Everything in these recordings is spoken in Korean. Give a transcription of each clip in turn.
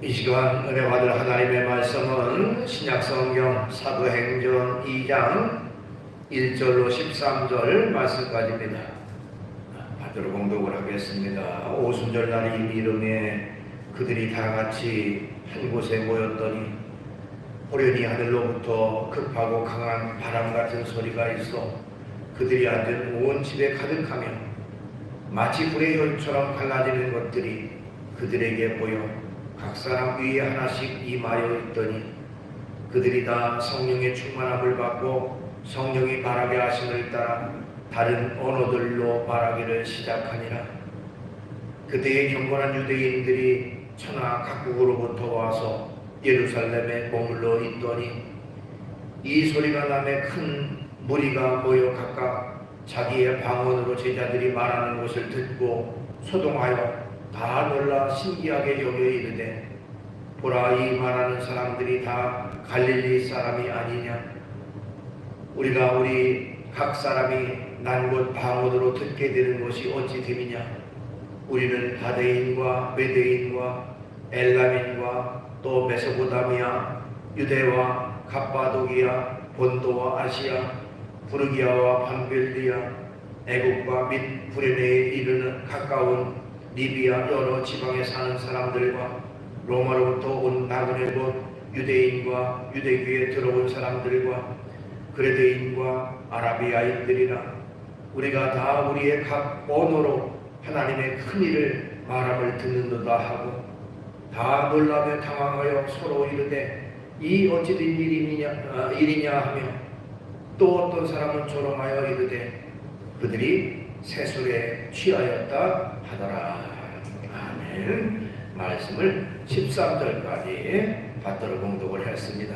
이 시간 은혜 받을 하나님의 말씀은 신약성경 사도행전 2장 1절로 13절 말씀까지입니다. 받들어 공독을 하겠습니다. 오순절날이 이름에 그들이 다같이 한 곳에 모였더니 호련히 하늘로부터 급하고 강한 바람같은 소리가 있어 그들이 앉은 온 집에 가득하며 마치 불의 혈처럼 갈라지는 것들이 그들에게 보여 각 사람 위에 하나씩 임하여 있더니 그들이 다 성령의 충만함을 받고 성령이 말하게 하심을 따라 다른 언어들로 말하기를 시작하니라. 그때의 경건한 유대인들이 천하 각국으로부터 와서 예루살렘에 머물러 있더니 이 소리가 나매 큰 무리가 모여 각각 자기의 방언으로 제자들이 말하는 것을 듣고 소동하여 다 놀라 신기하게 여겨 이르되 보라, 이 말하는 사람들이 다 갈릴리 사람이 아니냐? 우리가 우리 각 사람이 난곳 방언으로 듣게 되는 것이 어찌 됨이냐? 우리는 가데인과 메데인과 엘람인과 또 메소포타미아, 유대와 갑바도기아, 본도와 아시아, 부르기아와 밤빌리아, 애국과 및 구레네에 이르는 가까운 리비아 여러 지방에 사는 사람들과 로마로부터 온 나그네 곧 유대인과 유대교에 들어온 사람들과 그레데인과 아라비아인들이라 우리가 다 우리의 각 언어로 하나님의 큰 일을 말함을 듣는도다 하고 다 놀라며 당황하여 서로 이르되 이 어찌 된 일이냐 하며 또 어떤 사람은 조롱하여 이르되 그들이 세술에 취하였다 하더라. 아멘. 말씀을 13절까지 받들어 공독을 했습니다.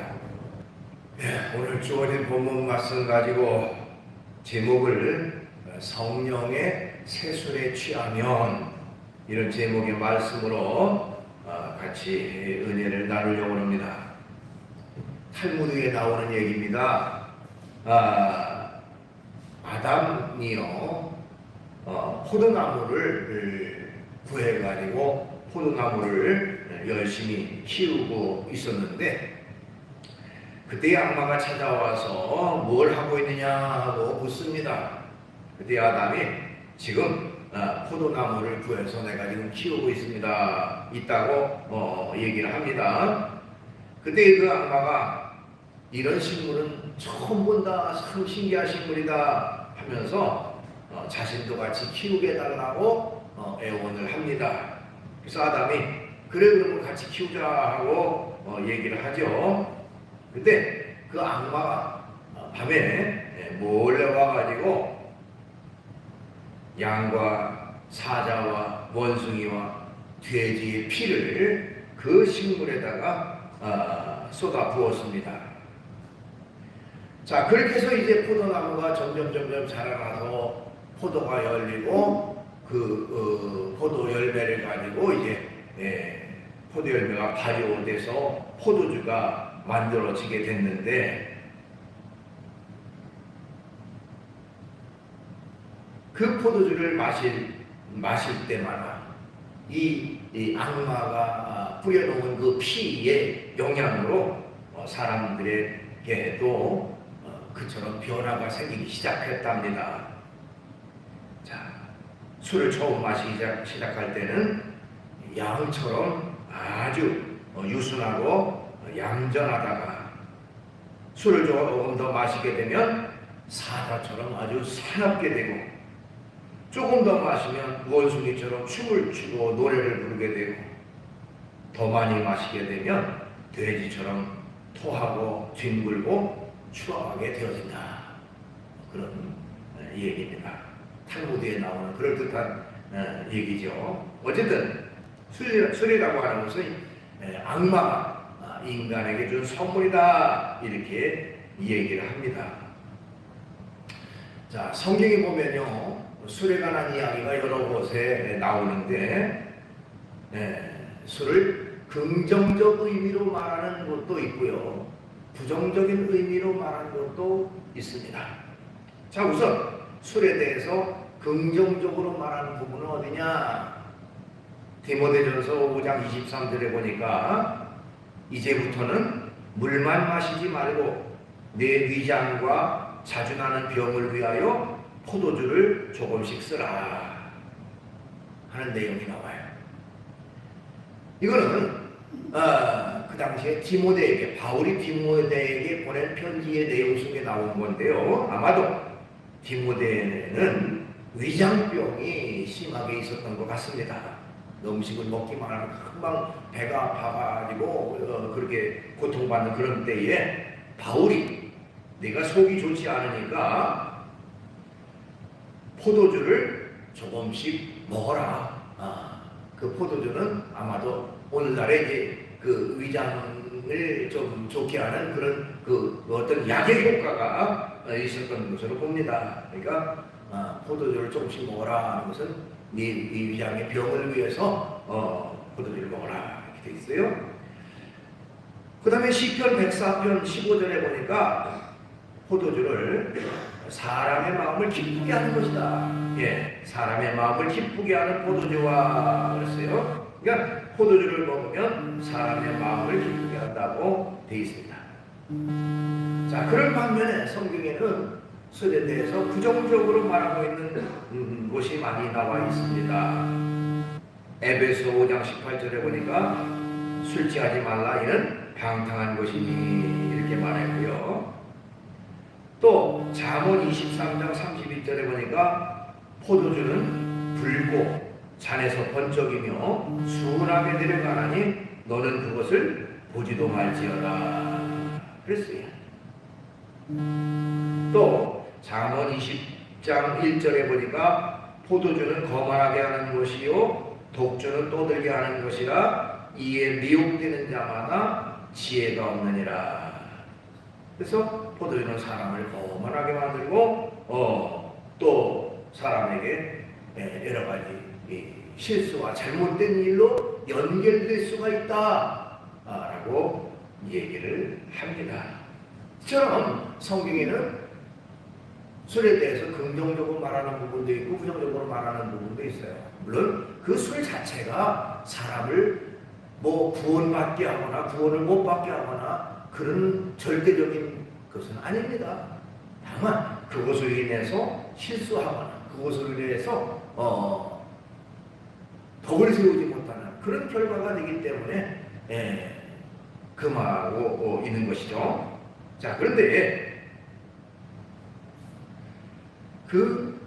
오늘 주어진 본문 말씀 가지고 제목을 성령의 세술에 취하면 이런 제목의 말씀으로 같이 은혜를 나누려고 합니다. 탈무드에 나오는 얘기입니다. 아담이요 포도나무를 구해가지고 포도나무를 열심히 키우고 있었는데 그때 악마가 찾아와서 뭘 하고 있느냐 하고 묻습니다. 그때 아담이 지금 포도나무를 구해서 내가 지금 키우고 있다고 얘기를 합니다. 그때 그 악마가 이런 식물은 처음 본다, 참 신기한 식물이다 하면서 자신도 같이 키우게 해달라고 애원을 합니다. 그래서 아담이 그래 그러면 같이 키우자 하고 얘기를 하죠. 근데 그 악마가 밤에 몰래 와가지고 양과 사자와 원숭이와 돼지의 피를 그 식물에다가 쏟아 부었습니다. 자, 그렇게 해서 이제 포도나무가 점점 자라나서 포도가 열리고 그 포도 열매를 가지고 이제 포도 열매가 발효돼서 포도주가 만들어지게 됐는데 그 포도주를 마실 때마다 이 악마가 뿌려놓은 그 피의 영향으로 사람들에게도 그처럼 변화가 생기기 시작했답니다. 자, 술을 처음 마시기 시작할 때는 양처럼 아주 유순하고 얌전하다가 술을 조금 더 마시게 되면 사자처럼 아주 사납게 되고 조금 더 마시면 원숭이처럼 춤을 추고 노래를 부르게 되고 더 많이 마시게 되면 돼지처럼 토하고 뒹굴고 추악하게 되어진다. 그런 얘기입니다. 탈무드에 나오는 그럴듯한 얘기죠. 어쨌든 술이라고 하는 것은 악마가 인간에게 준 선물이다 이렇게 얘기를 합니다. 자, 성경에 보면요 술에 관한 이야기가 여러 곳에 나오는데 술을 긍정적 의미로 말하는 것도 있고요 부정적인 의미로 말하는 것도 있습니다. 자, 우선 술에 대해서 긍정적으로 말하는 부분은 어디냐? 디모데전서 5장 23절에 보니까 이제부터는 물만 마시지 말고 내 위장과 자주 나는 병을 위하여 포도주를 조금씩 쓰라 하는 내용이 나와요. 이거는 그 당시에 디모데에게, 바울이 디모데에게 보낸 편지의 내용 속에 나온 건데요. 아마도 디모데에는 위장병이 심하게 있었던 것 같습니다. 음식을 먹기만 하면 금방 배가 아파가지고 그렇게 고통받는 그런 때에 바울이 네가 속이 좋지 않으니까 포도주를 조금씩 먹어라. 그 포도주는 아마도 오늘날에 이제 그 위장을 좀 좋게 하는 그런 그 어떤 약의 효과가 있었던 것으로 봅니다. 그러니까 포도주를 조금씩 먹어라 하는 것은 네 위장의 병을 위해서 포도주를 먹어라 이렇게 돼 있어요. 그 다음에 시편 104편 15절에 보니까 포도주를 사람의 마음을 기쁘게 하는 것이다. 예, 사람의 마음을 기쁘게 하는 포도주와 그랬어요. 그러니까 포도주를 먹으면 사람의 마음을 기쁘게 한다고 되어 있습니다. 자, 그런 반면에 성경에는 술에 대해서 부정적으로 말하고 있는 곳이 많이 나와 있습니다. 에베소 5장 18절에 보니까 술 취하지 말라 이는 방탕한 것이니 이렇게 말했고요. 또 잠언 23장 32절에 보니까 포도주는 불고 잔에서 번쩍이며 순하게 내려가나니 너는 그것을 보지도 말지어라 그랬어요. 또 잠언 20장 1절에 보니까 포도주는 거만하게 하는 것이요 독주는 떠들게 하는 것이라 이에 미혹되는 자마다 지혜가 없느니라. 그래서 포도주는 사람을 거만하게 만들고 또 사람에게 여러 가지 실수와 잘못된 일로 연결될 수가 있다라고 얘기를 합니다. 처럼 성경에는 술에 대해서 긍정적으로 말하는 부분도 있고 부정적으로 말하는 부분도 있어요. 물론 그 술 자체가 사람을 뭐 구원받게 하거나 구원을 못 받게 하거나 그런 절대적인 것은 아닙니다. 다만 그것을 인해서 실수하거나 그것을 인해서 덕을 세우지 못하는 그런 결과가 되기 때문에 금하고 있는 것이죠. 자, 그런데 그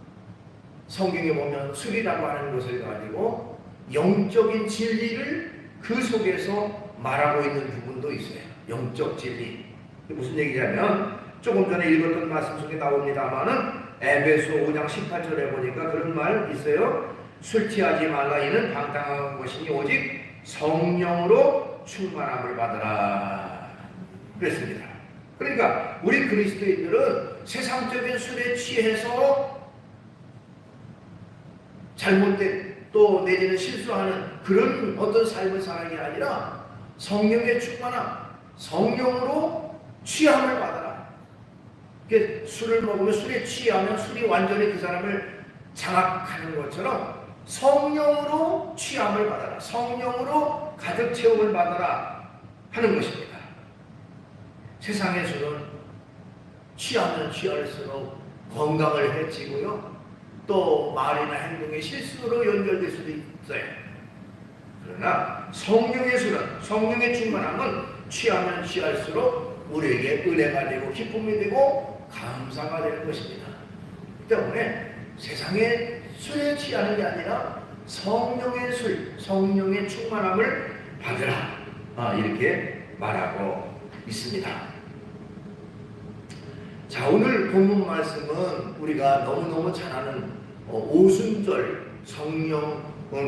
성경에 보면 술이라고 하는 것을 가지고 영적인 진리를 그 속에서 말하고 있는 부분도 있어요. 영적 진리. 무슨 얘기냐면 조금 전에 읽었던 말씀 속에 나옵니다만은 에베소 5장 18절에 보니까 그런 말 있어요. 술 취하지 말라 이는 방탕한 것이니 오직 성령으로 충만함을 받으라 그랬습니다. 그러니까 우리 그리스도인들은 세상적인 술에 취해서 잘못된 또 내지는 실수하는 그런 어떤 삶을 사는 게 아니라 성령의 충만함, 성령으로 취함을 받아라. 술을 먹으면 술에 취하면 술이 완전히 그 사람을 장악하는 것처럼 성령으로 취함을 받아라. 성령으로 가득 채움을 받아라 하는 것입니다. 세상의 술은 취하면 취할수록 건강을 해치고요. 또 말이나 행동의 실수로 연결될 수도 있어요. 그러나 성령의 술은, 성령의 충만함은 취하면 취할수록 우리에게 은혜가 되고 기쁨이 되고 감사가 되는 것입니다. 때문에 세상의 술에 취하는 게 아니라 성령의 술, 성령의 충만함을 받으라 이렇게 말하고 있습니다. 자, 오늘 본문 말씀은 우리가 너무너무 잘 아는 오순절 성령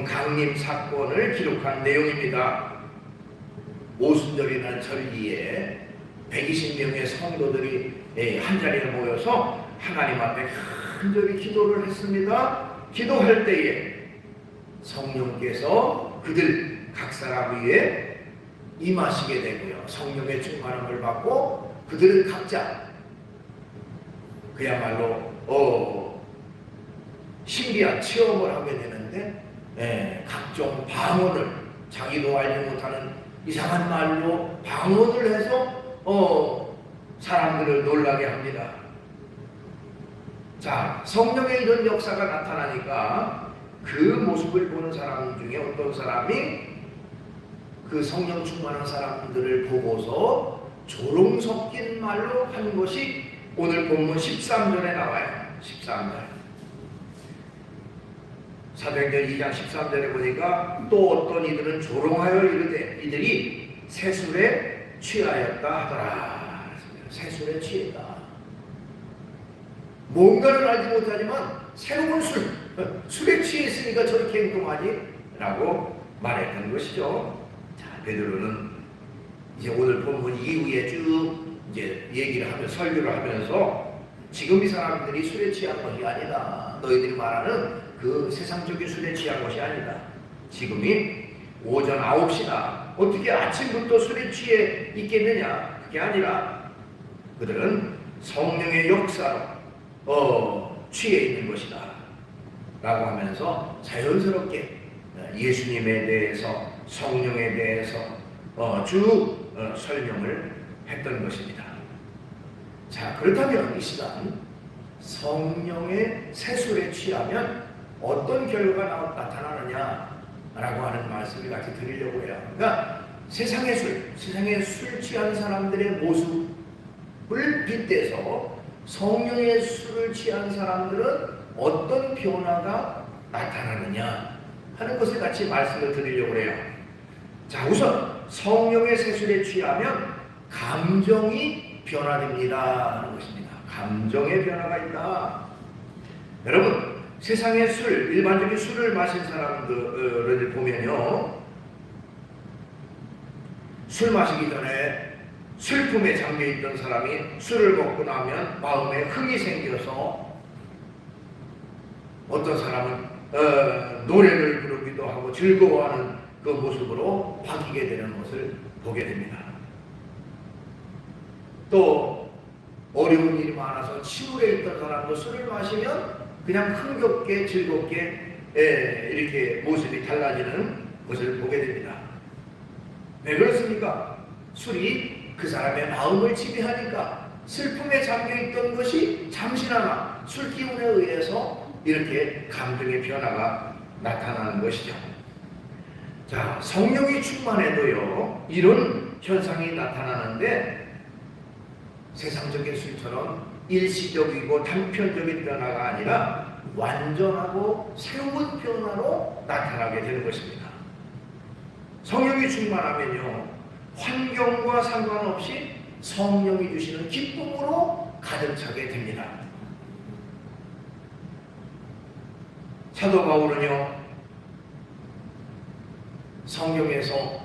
강림 사건을 기록한 내용입니다. 오순절이라는 절기에 120명의 성도들이 한자리에 모여서 하나님 앞에 간절히 기도를 했습니다. 기도할 때에 성령께서 그들 각 사람 위에 임하시게 되고요. 성령의 충만함을 받고 그들은 각자 그야말로 신기한 체험을 하게 되는데 각종 방언을 자기도 알지 못하는 이상한 말로 방언을 해서 사람들을 놀라게 합니다. 자, 성령의 이런 역사가 나타나니까 그 모습을 보는 사람 중에 어떤 사람이 그 성령 충만한 사람들을 보고서 조롱 섞인 말로 한 것이 오늘 본문 13절에 나와요. 13절. 사도행전 2장 13절에 보니까 또 어떤 이들은 조롱하여 이르되 이들이 세술에 취하였다 하더라. 세술에 취했다. 뭔가를 알지 못하지만 새로운 술에 취했으니까 저렇게 행동하니? 라고 말했던 것이죠. 자, 베드로는 이제 오늘 본문 이후에 쭉 이제 얘기를 하며 설교를 하면서 지금 이 사람들이 술에 취한 것이 아니다. 너희들이 말하는 그 세상적인 술에 취한 것이 아니다. 지금이 오전 9시나 어떻게 아침부터 술에 취해 있겠느냐? 그게 아니라 그들은 성령의 역사로 취해 있는 것이다 라고 하면서 자연스럽게 예수님에 대해서 성령에 대해서 쭉 설명을 했던 것입니다. 자, 그렇다면 이 시간 성령의 세술에 취하면 어떤 결과가 나타나느냐 라고 하는 말씀을 같이 드리려고 해요. 그러니까 세상의 술 취한 사람들의 모습을 빗대서 성령의 술을 취한 사람들은 어떤 변화가 나타나느냐 하는 것을 같이 말씀을 드리려고 해요. 자, 우선 성령의 세술에 취하면 감정이 변화됩니다 하는 것입니다. 감정의 변화가 있다. 여러분, 세상의 일반적인 술을 마신 사람들을 보면요, 술 마시기 전에 슬픔에 잠겨있던 사람이 술을 먹고 나면 마음에 흥이 생겨서 어떤 사람은 노래를 부르기도 하고 즐거워하는 그 모습으로 바뀌게 되는 것을 보게 됩니다. 또 어려운 일이 많아서 치울에 있던 사람도 술을 마시면 그냥 흥겹게 즐겁게 이렇게 모습이 달라지는 것을 보게 됩니다. 왜 그렇습니까? 술이 그 사람의 마음을 지배하니까 슬픔에 잠겨있던 것이 잠시나마 술 기운에 의해서 이렇게 감정의 변화가 나타나는 것이죠. 자, 성령이 충만해도요 이런 현상이 나타나는데 세상적인 술처럼 일시적이고 단편적인 변화가 아니라 완전하고 새로운 변화로 나타나게 되는 것입니다. 성령이 충만하면요 환경과 상관없이 성령이 주시는 기쁨으로 가득 차게 됩니다. 사도 바울은요 성경에서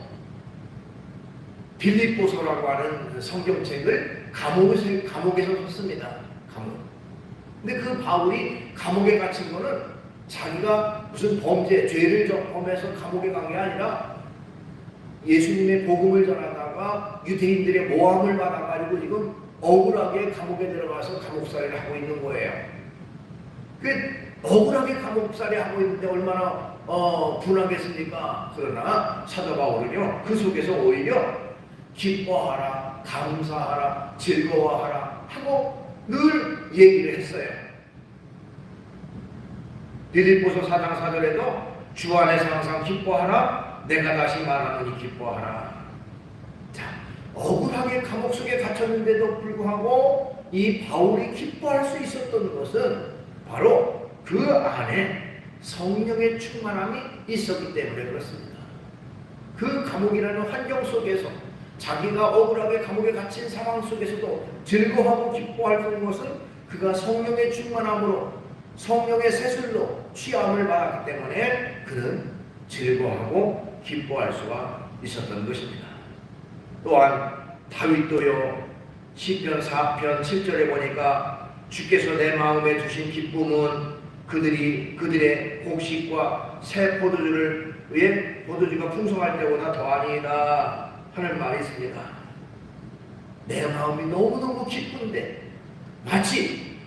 빌립보서라고 하는 성경책을 감옥에서 썼습니다. 근데 그 바울이 감옥에 갇힌 거는 자기가 무슨 죄를 범해서 감옥에 간 게 아니라 예수님의 복음을 전하다가 유대인들의 모함을 받아가지고 지금 억울하게 감옥에 들어가서 감옥살이를 하고 있는 거예요. 억울하게 감옥살이 하고 있는데 얼마나 분하겠습니까? 그러나 사도 바울은요 그 속에서 오히려 기뻐하라, 감사하라, 즐거워하라 하고 늘 얘기를 했어요. 빌립보서 4장 4절에도 주 안에서 항상 기뻐하라, 내가 다시 말하노니 기뻐하라. 자, 억울하게 감옥 속에 갇혔는데도 불구하고 이 바울이 기뻐할 수 있었던 것은 바로 그 안에 성령의 충만함이 있었기 때문에 그렇습니다. 그 감옥이라는 환경 속에서 자기가 억울하게 감옥에 갇힌 상황 속에서도 즐거워하고 기뻐할 수 있는 것은 그가 성령의 충만함으로 성령의 세술로 취함을 받았기 때문에 그는 즐거워하고 기뻐할 수가 있었던 것입니다. 또한 다윗도요 시편 4편 7절에 보니까 주께서 내 마음에 주신 기쁨은 그들의 곡식과 새 포도주를 위해 포도주가 풍성할 때보다 더하니이다 하는 말이 있습니다. 내 마음이 너무너무 기쁜데 마치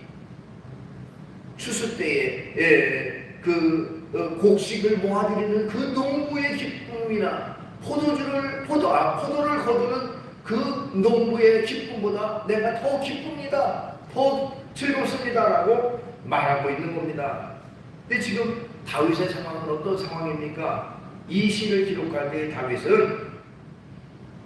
추수 때에 그 곡식을 모아들이는 그 농부의 기쁨이나 포도를 거두는 그 농부의 기쁨보다 내가 더 기쁩니다, 더 즐겁습니다라고 말하고 있는 겁니다. 근데 지금 다윗의 상황은 어떤 상황입니까? 이 시를 기록할 때 다윗은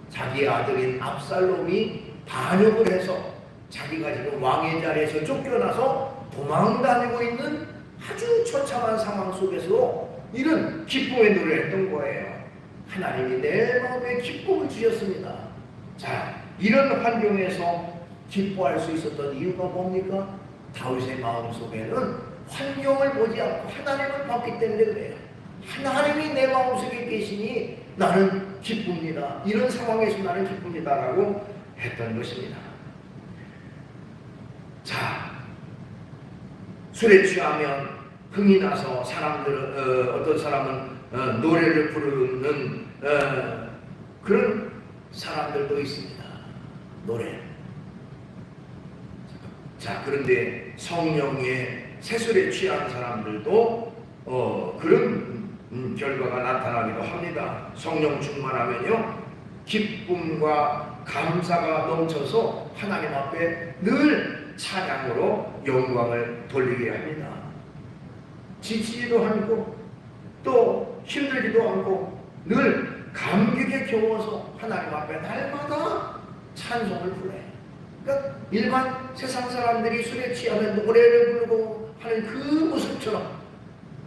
자기 아들인 압살롬이 반역을 해서 자기가 지금 왕의 자리에서 쫓겨나서 도망다니고 있는 아주 처참한 상황 속에서 이런 기쁨의 노래를 했던 거예요. 하나님이 내 마음에 기쁨을 주셨습니다. 자, 이런 환경에서 기뻐할 수 있었던 이유가 뭡니까? 다윗의 마음 속에는 환경을 보지 않고 하나님을 봤기 때문에 그래요. 하나님이 내 마음속에 계시니 나는 기쁩니다. 이런 상황에서 나는 기쁩니다라고 했던 것입니다. 자, 술에 취하면 흥이 나서 사람들은 어떤 사람은 노래를 부르는 그런 사람들도 있습니다. 노래. 자, 그런데 성령의 세술에 취한 사람들도 그런 결과가 나타나기도 합니다. 성령 충만하면요, 기쁨과 감사가 넘쳐서 하나님 앞에 늘 찬양으로 영광을 돌리게 합니다. 지치지도 않고 또 힘들지도 않고 늘 감격에 겨워서 하나님 앞에 날마다 찬송을 부르어요. 그러니까 일반 세상 사람들이 술에 취하면 노래를 부르고 하는 그 모습처럼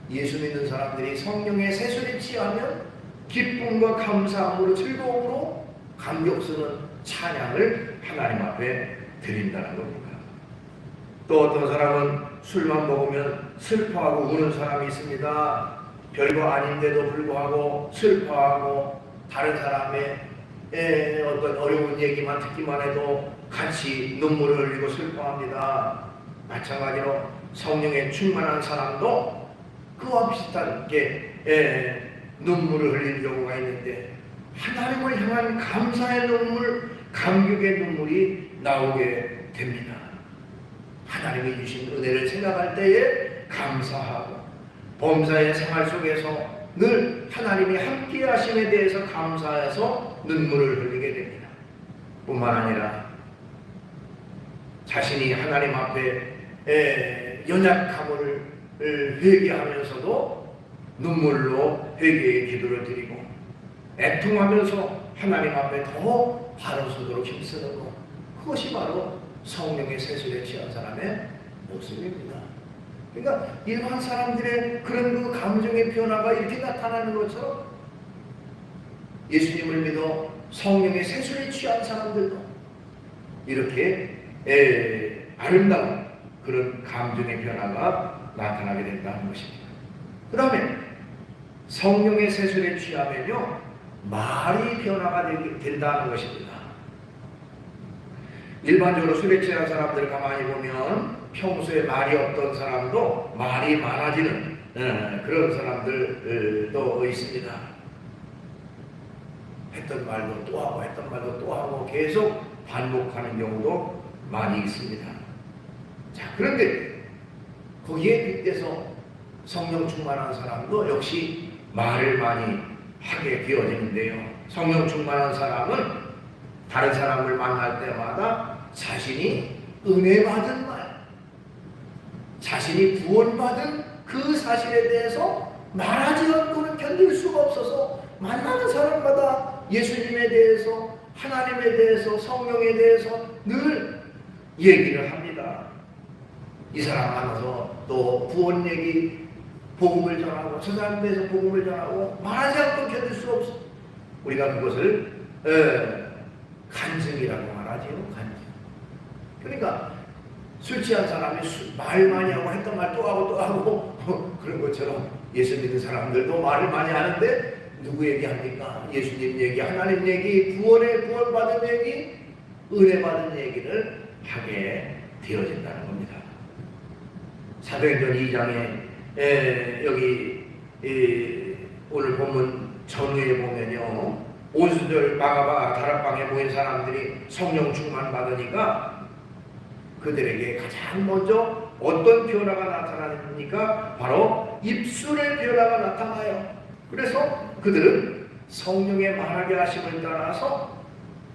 예수 믿는 사람들이 성령의 세술에 취하면 기쁨과 감사함으로 즐거움으로 감격스러운 찬양을 하나님 앞에 드린다는 겁니다. 또 어떤 사람은 술만 먹으면 슬퍼하고 우는 사람이 있습니다. 별거 아닌데도 불구하고 슬퍼하고 다른 사람의 어떤 어려운 얘기만 듣기만 해도 같이 눈물을 흘리고 슬퍼합니다. 마찬가지로 성령에 충만한 사람도 그와 비슷한 눈물을 흘리는 경우가 있는데 하나님을 향한 감사의 눈물, 감격의 눈물이 나오게 됩니다. 하나님이 주신 은혜를 생각할 때에 감사하고 범사의 생활 속에서 늘 하나님이 함께 하심에 대해서 감사해서 눈물을 흘리게 됩니다. 뿐만 아니라 자신이 하나님 앞에 연약함을 회개하면서도 눈물로 회개의 기도를 드리고 애통하면서 하나님 앞에 더 바로 서도록 힘쓰는 것, 그것이 바로 성령의 세술에 취한 사람의 모습입니다. 그러니까 일반 사람들의 그런 그 감정의 변화가 이렇게 나타나는 것처럼 예수님을 믿어 성령의 세술에 취한 사람들도 이렇게 아름다운 그런 감정의 변화가 나타나게 된다는 것입니다. 그 다음에 성령의 세술에 취하면요, 말이 변화가 된다는 것입니다. 일반적으로 술에 취한 사람들을 가만히 보면 평소에 말이 없던 사람도 말이 많아지는 그런 사람들도 있습니다. 했던 말도 또 하고 했던 말도 또 하고 계속 반복하는 경우도 많이 있습니다. 자, 그런데 거기에 빗대서 성령 충만한 사람도 역시 말을 많이 하게 되어지는데요. 성령 충만한 사람은 다른 사람을 만날 때마다 자신이 은혜 받은 말, 자신이 구원받은 그 사실에 대해서 말하지 않고는 견딜 수가 없어서 만나는 사람마다 예수님에 대해서, 하나님에 대해서, 성령에 대해서 늘 얘기를 합니다. 이 사람 만나서 또 구원 얘기, 복음을 전하고, 저 사람에 대해서 복음을 전하고 말하지 않고 견딜 수 없어. 우리가 그것을 간증이라고 말하지요. 간증. 그러니까 술 취한 사람이 말 많이 하고 했던 말 또 하고 또 하고 그런 것처럼 예수 믿는 사람들도 말을 많이 하는데 누구 얘기합니까? 예수님 얘기, 하나님 얘기, 구원 받은 얘기, 은혜 받은 얘기를 하게 되어진다는 겁니다. 사도행전 2장에 여기 오늘 본문 전후에 보면요, 온수들 마가바 다락방에 모인 사람들이 성령 충만 받으니까 그들에게 가장 먼저 어떤 변화가 나타납니까? 바로 입술의 변화가 나타나요. 그래서 그들은 성령의 말하게 하심을 따라서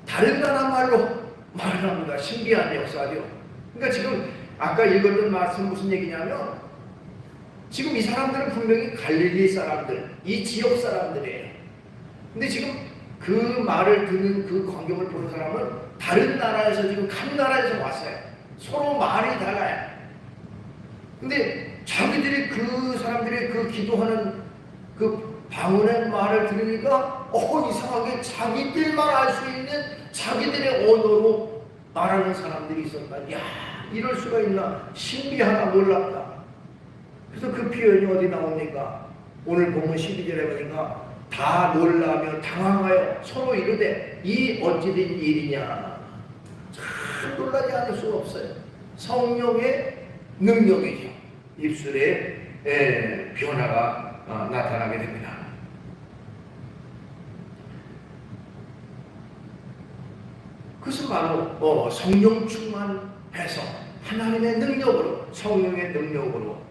다른 나라 말로 말합니다. 신기한 역사죠. 그러니까 지금 아까 읽었던 말씀 무슨 얘기냐면 지금 이 사람들은 분명히 갈릴리 사람들, 이 지역 사람들이에요. 근데 지금 그 말을 듣는 그 광경을 보는 사람은 다른 나라에서 지금 각 나라에서 왔어요. 서로 말이 달라요. 근데 자기들이 그 사람들이 그 기도하는 그 방언의 말을 들으니까 이상하게 자기들만 알 수 있는 자기들의 언어로 말하는 사람들이 있었다. 야, 이럴 수가 있나? 신비하다, 놀랍다. 그래서 그 표현이 어디 나옵니까? 오늘 보면 12절에 보니까 다 놀라며 당황하여 서로 이르되 이 어찌된 일이냐. 참 놀라지 않을 수가 없어요. 성령의 능력이죠. 입술에 변화가 나타나게 됩니다. 그것은 바로 성령 충만해서 하나님의 능력으로, 성령의 능력으로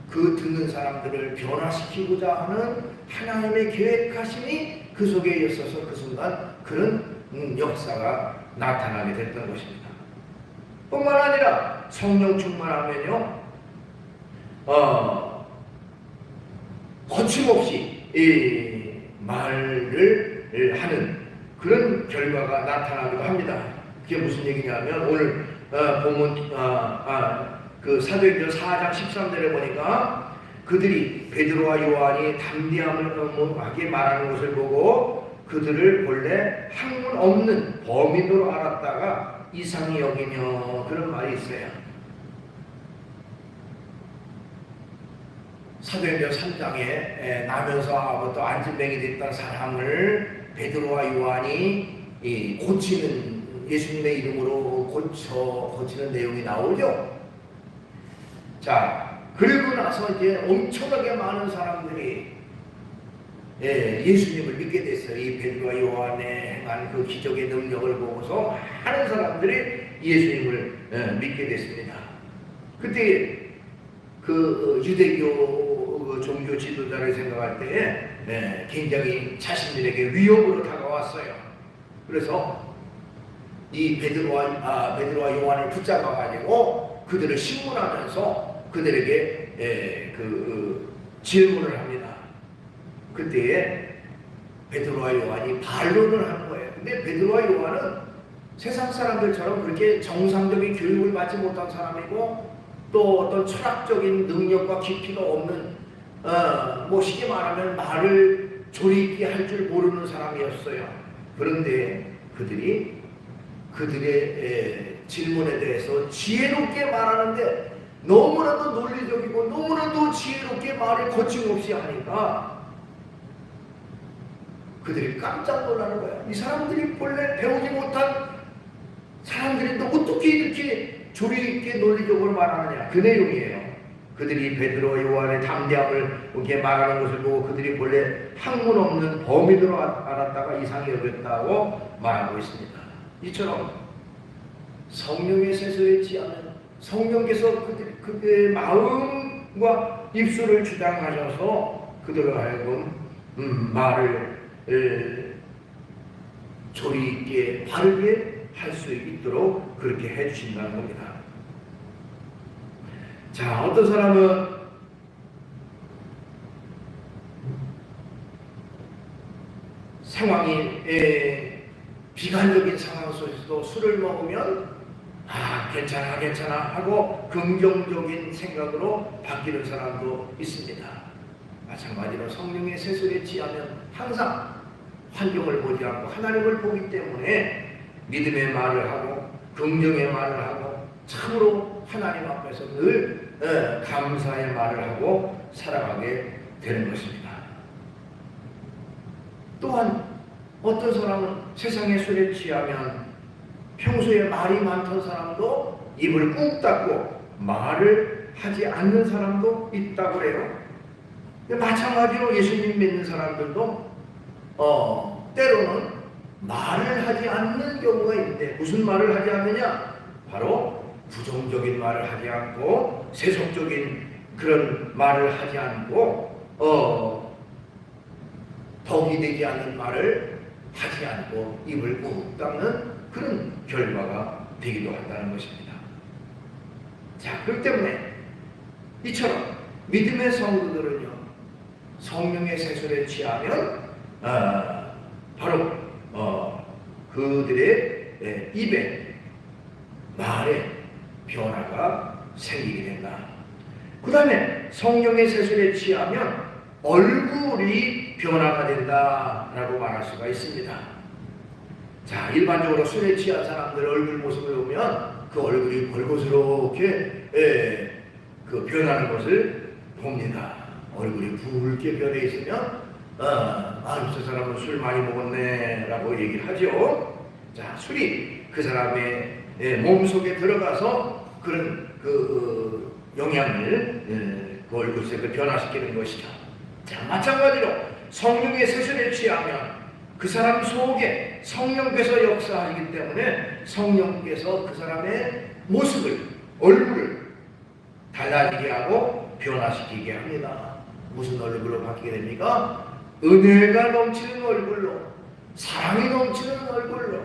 그 듣는 사람들을 변화시키고자 하는 하나님의 계획하심이 그 속에 있어서 그 순간 그런 역사가 나타나게 됐던 것입니다. 뿐만 아니라 성령 충만하면요 거침없이 이 말을 하는 그런 결과가 나타나기도 합니다. 그게 무슨 얘기냐면 오늘 보면 그 사도행전 4장 13절에 보니까 그들이 베드로와 요한이 담대함을 하게 말하는 것을 보고 그들을 본래 학문 없는 범인으로 알았다가 이상히 여기며 그런 말이 있어요. 사도행전 3장에 나면서 또 안진뱅이 됐던 사람을 베드로와 요한이 고치는 예수님의 이름으로 고치는 내용이 나오죠. 자, 그리고 나서 이제 엄청나게 많은 사람들이 예수님을 믿게 됐어요. 이 베드로와 요한의 행한 그 기적의 능력을 보고서 많은 사람들이 예수님을 믿게 됐습니다. 그때 그 유대교 종교 지도자를 생각할 때에 굉장히 자신들에게 위협으로 다가왔어요. 그래서 이 베드로와 요한을 붙잡아가지고 그들을 신문하면서 그들에게 질문을 합니다. 그때에 베드로와 요한이 반론을 하는 거예요. 근데 베드로와 요한은 세상 사람들처럼 그렇게 정상적인 교육을 받지 못한 사람이고 또 어떤 철학적인 능력과 깊이가 없는 쉽게 말하면 말을 조리 있게 할 줄 모르는 사람이었어요. 그런데 그들의 질문에 대해서 지혜롭게 말하는데 너무나도 논리적이고 너무나도 지혜롭게 말을 거침없이 하니까 그들이 깜짝 놀라는 거야. 이 사람들이 본래 배우지 못한 사람들인데 어떻게 이렇게 조리 있게 논리적으로 말하느냐. 그 내용이에요. 그들이 베드로 요한의 담대함을 이렇게 말하는 것을 보고 그들이 본래 학문 없는 범인으로 알았다가 이상히 여겼다고 말하고 있습니다. 이처럼 성령의 세수에 취하면 성령께서 그들의 마음과 입술을 주장하셔서 그들을 하여금 말을 조리 있게 바르게 할 수 있도록 그렇게 해주신다는 겁니다. 자, 어떤 사람은 상황이 비관적인 상황 속에서도 술을 먹으면 괜찮아 하고 긍정적인 생각으로 바뀌는 사람도 있습니다. 마찬가지로 성령의 세술에 취하면 항상 환경을 보지 않고 하나님을 보기 때문에 믿음의 말을 하고 긍정의 말을 하고 참으로 하나님 앞에서 늘 감사의 말을 하고 살아가게 되는 것입니다. 또한 어떤 사람은 세상의 술에 취하면 평소에 말이 많던 사람도 입을 꾹 닫고 말을 하지 않는 사람도 있다고 해요. 마찬가지로 예수님 믿는 사람들도 때로는 말을 하지 않는 경우가 있는데 무슨 말을 하지 않느냐? 바로 부정적인 말을 하지 않고 세속적인 그런 말을 하지 않고 덕이 되지 않는 말을 하지 않고 입을 꾹 닦는 그런 결과가 되기도 한다는 것입니다. 자, 그렇기 때문에 이처럼 믿음의 성도들은요, 성령의 세술에 취하면 바로 그들의 입에 말에 변화가 생기게 된다. 그 다음에 성령의 세술에 취하면 얼굴이 변화가 된다라고 말할 수가 있습니다. 자, 일반적으로 술에 취한 사람들 얼굴 모습을 보면 그 얼굴이 벌겋게 그 변하는 것을 봅니다. 얼굴이 붉게 변해 있으면 저 사람은 술 많이 먹었네 라고 얘기를 하죠. 자, 술이 그 사람의 몸속에 들어가서 그런 그 영향을 그 얼굴색을 변화시키는 것이죠. 자, 마찬가지로 성령의 세술에 취하면 그 사람 속에 성령께서 역사하기 때문에 성령께서 그 사람의 모습을, 얼굴을 달라지게 하고 변화시키게 합니다. 무슨 얼굴로 바뀌게 됩니까? 은혜가 넘치는 얼굴로, 사랑이 넘치는 얼굴로,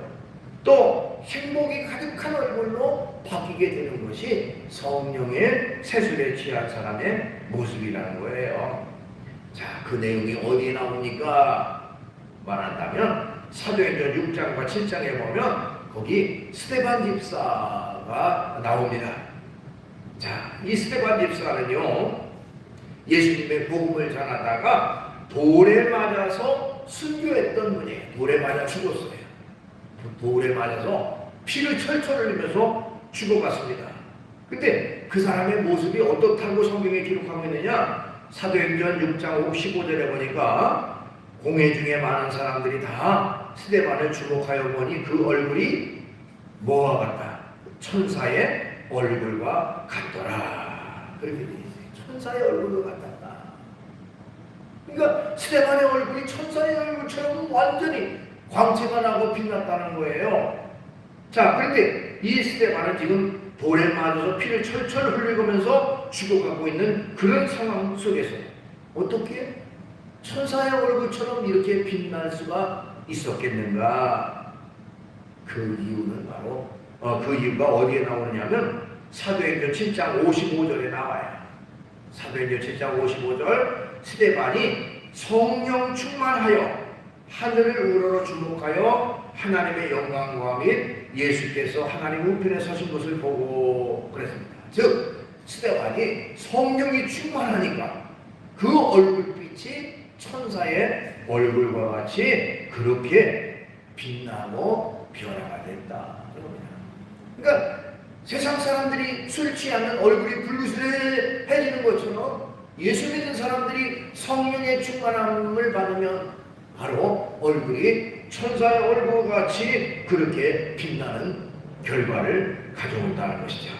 또 행복이 가득한 얼굴로 바뀌게 되는 것이 성령의 세술에 취한 사람의 모습이라는 거예요. 자, 그 내용이 어디에 나옵니까? 말한다면 사도행전 6장과 7장에 보면 거기 스데반 집사가 나옵니다. 자, 이 스데반 집사는요, 예수님의 복음을 전하다가 돌에 맞아서 순교했던 분이에요. 돌에 맞아 죽었어요. 돌에 맞아서 피를 철철 흘리면서 죽어갔습니다. 근데 그 사람의 모습이 어떻다고 성경에 기록하고 있느냐? 사도행전 6장 15절에 보니까 공회 중에 많은 사람들이 다 스데반을 주목하여 보니 그 얼굴이 뭐와 같다? 천사의 얼굴과 같더라. 그렇게 되어 있어요. 천사의 얼굴과 같았다. 그러니까 스데반의 얼굴이 천사의 얼굴처럼 완전히 광채가 나고 빛났다는 거예요. 자, 그런데 이 스데반은 지금 돌에 맞아서 피를 철철 흘리면서 죽어가고 있는 그런 상황 속에서 어떻게 천사의 얼굴처럼 이렇게 빛날 수가 있었겠는가? 그 이유는 바로 그 이유가 어디에 나오느냐면 사도행전 7장 55절에 나와요. 사도행전 7장 55절, 스데반이 성령 충만하여 하늘을 우러러 주목하여 하나님의 영광과 및 예수께서 하나님 우편에 서신 것을 보고 그랬습니다. 즉 스데반이 성령이 충만하니까 그 얼굴빛이 천사의 얼굴과 같이 그렇게 빛나고 변화가 됐다. 그러니까 세상 사람들이 술 취하면 얼굴이 불그스레해지는 것처럼 예수 믿는 사람들이 성령의 충만함을 받으면 바로 얼굴이 천사의 얼굴과 같이 그렇게 빛나는 결과를 가져온다는 것이죠.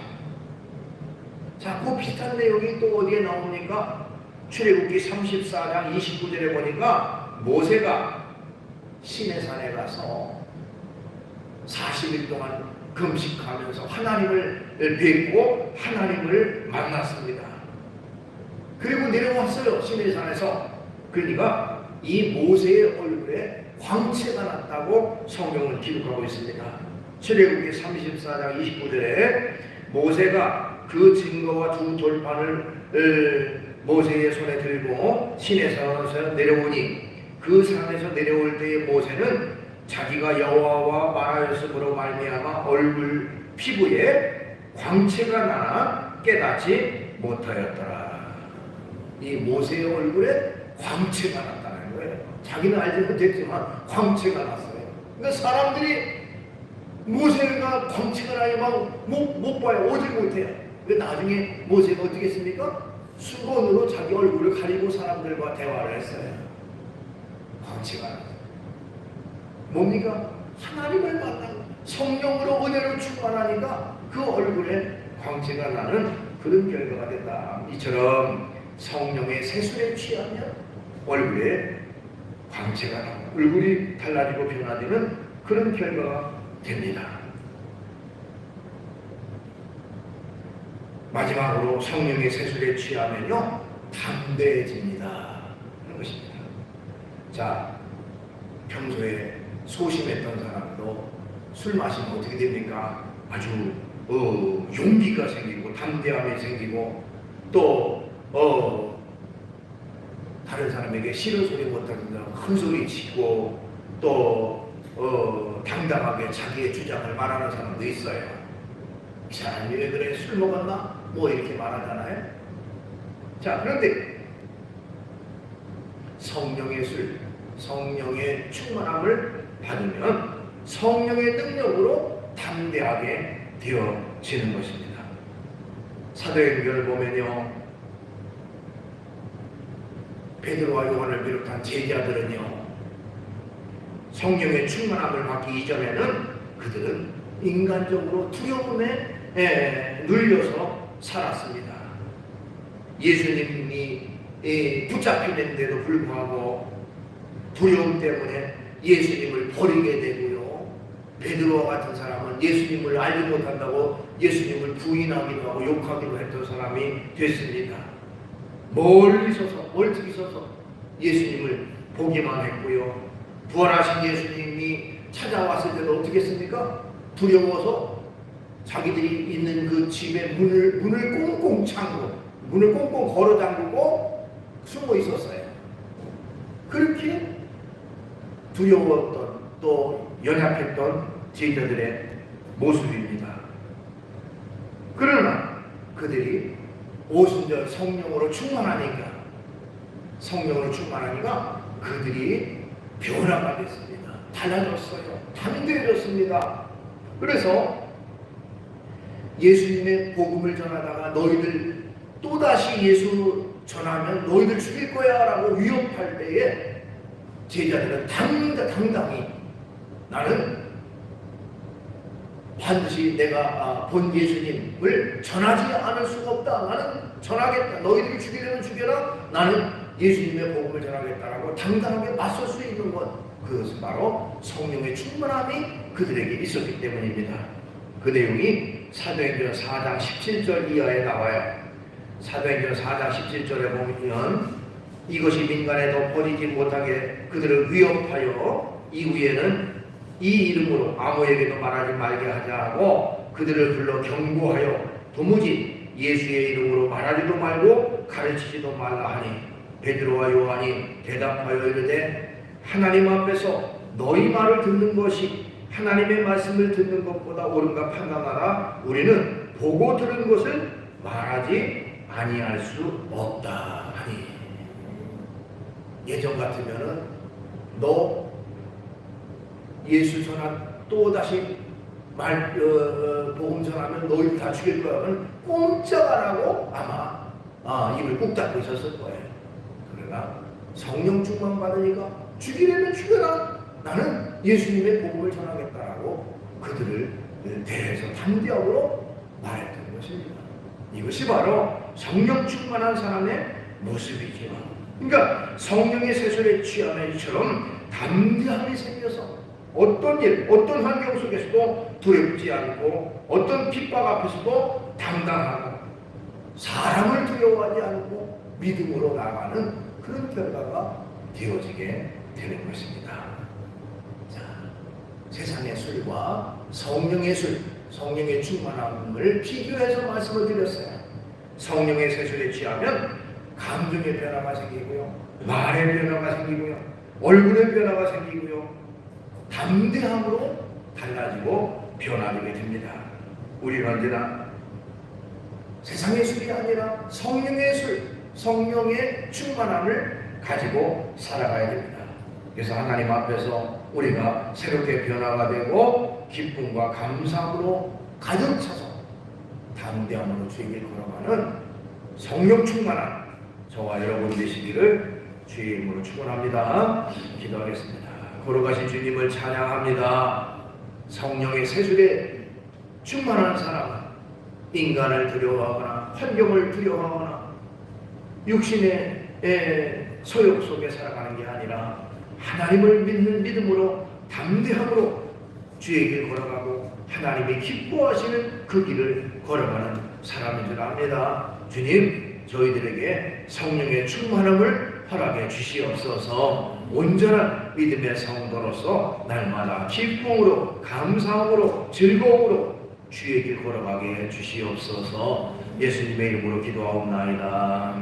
자, 그 비슷한 내용이 또 어디에 나옵니까? 출애굽기 34장 29절에 보니까 모세가 시내산에 가서 40일 동안 금식하면서 하나님을 뵙고 하나님을 만났습니다. 그리고 내려왔어요. 시내산에서. 그러니까 이 모세의 얼굴에 광채가 났다고 성경은 기록하고 있습니다. 출애굽기 34장 29절에 모세가 그 증거와 두 돌판을 모세의 손에 들고 시내산에서 내려오니 그 산에서 내려올 때의 모세는 자기가 여호와와 말하였으므로 말미암아 얼굴 피부에 광채가 나나 깨닫지 못하였더라. 이 모세의 얼굴에 광채가 났다는 거예요. 자기는 알지 못했지만 광채가 났어요. 그러니까 사람들이 모세가 광채가 나면 못 봐요. 오질 못해요. 나중에 모세가 어떻게 했습니까? 수건으로 자기 얼굴을 가리고 사람들과 대화를 했어요. 광채가 났어요. 뭡니까? 하나님을 만나고 성령으로 은혜로 충만하니까 그 얼굴에 광채가 나는 그런 결과가 된다. 이처럼 성령의 세술에 취하면 얼굴에 광채가 나고 얼굴이 달라지고 변화되는 그런 결과가 됩니다. 마지막으로 성령의 세술에 취하면요 담대해집니다 하는 것입니다. 자, 평소에 소심했던 사람도 술 마시면 어떻게 됩니까? 아주 용기가 생기고 담대함이 생기고 또 다른 사람에게 싫은 소리 못하는 사람 큰 소리 치고 또 당당하게 자기의 주장을 말하는 사람도 있어요. 이 사람이 왜 그래? 술 먹었나? 뭐 이렇게 말하잖아요. 자, 그런데 성령의 술, 성령의 충만함을 받으면 성령의 능력으로 담대하게 되어지는 것입니다. 사도행전을 보면요, 베드로와 요한을 비롯한 제자들은요 성령의 충만함을 받기 이전에는 그들은 인간적으로 두려움에 눌려서 살았습니다. 예수님이 붙잡히는데도 불구하고 두려움 때문에 예수님을 버리게 되고요, 베드로와 같은 사람은 예수님을 알지 못한다고 예수님을 부인하기도 하고 욕하기도 했던 사람이 됐습니다. 멀리 서서 예수님을 보기만 했고요, 부활하신 예수님이 찾아왔을 때도 어떻게 했습니까? 두려워서 자기들이 있는 그 집의 문을 꽁꽁 잠그고 문을 꽁꽁 걸어 잠그고 숨어 있었어요. 그렇게 두려웠던 또 연약했던 제자들의 모습입니다. 그러나 그들이 오순절 성령으로 충만하니까 그들이 변화가 됐습니다. 달라졌어요. 담대해졌습니다. 그래서 예수님의 복음을 전하다가 너희들 또다시 예수 전하면 너희들 죽일 거야 라고 위협할 때에 제자들은 당당히 나는 반드시 내가 본 예수님을 전하지 않을 수가 없다. 나는 전하겠다. 너희들이 죽이려면 죽여라. 나는 예수님의 복음을 전하겠다라고 당당하게 맞설 수 있는 것, 그것은 바로 성령의 충만함이 그들에게 있었기 때문입니다. 그 내용이 사도행전 4장 17절 이하에 나와요. 사도행전 4장 17절에 보면 이것이 민간에도 버리지 못하게 그들을 위협하여 이후에는 이 이름으로 아무에게도 말하지 말게 하자 하고 그들을 불러 경고하여 도무지 예수의 이름으로 말하지도 말고 가르치지도 말라 하니 베드로와 요한이 대답하여 이르되 하나님 앞에서 너희 말을 듣는 것이 하나님의 말씀을 듣는 것보다 옳은가 판단하라. 우리는 보고 들은 것을 말하지 아니할 수 없다 하니, 예전 같으면은 너 예수 전한 또다시 복음 전하면 너희들 다 죽일 거야. 그러면 꼼짝 안 하고 아마 입을 꾹 닫고 있었을 거예요. 그러나 성령 충만 받으니까 죽이려면 죽여라. 나는 예수님의 복음을 전하겠다라고 그들을 대해서 담대함으로 말했던 것입니다. 이것이 바로 성령 충만한 사람의 모습이죠. 그러니까 성령의 세술에 취하는 이처럼 담대함이 생겨서 어떤 일, 어떤 환경 속에서도 두렵지 않고 어떤 핍박 앞에서도 당당하고 사람을 두려워하지 않고 믿음으로 나가는 그런 결과가 되어지게 되는 것입니다. 자, 세상의 술과 성령의 술, 성령의 충만함을 비교해서 말씀을 드렸어요. 성령의 세술에 취하면 감정의 변화가 생기고요, 말의 변화가 생기고요, 얼굴의 변화가 생기고요, 담대함으로 달라지고 변화되게 됩니다. 우리는 언제나 세상의 술이 아니라 성령의 술, 성령의 충만함을 가지고 살아가야 됩니다. 그래서 하나님 앞에서 우리가 새롭게 변화가 되고 기쁨과 감사함으로 가득 차서 담대함으로 주에게 걸어가는 성령 충만한 저와 여러분 되시기를 주의 이름으로 축원합니다. 기도하겠습니다. 걸어가신 주님을 찬양합니다. 성령의 세술에 충만한 사람은 인간을 두려워하거나 환경을 두려워하거나 육신의 소욕 속에 살아가는 게 아니라 하나님을 믿는 믿음으로 담대함으로 주의 길 걸어가고 하나님이 기뻐하시는 그 길을 걸어가는 사람인 줄 압니다. 주님, 저희들에게 성령의 충만함을 허락해 주시옵소서. 온전한 믿음의 성도로서 날마다 기쁨으로, 감사함으로, 즐거움으로 주의 길 걸어가게 해 주시옵소서. 예수님의 이름으로 기도하옵나이다.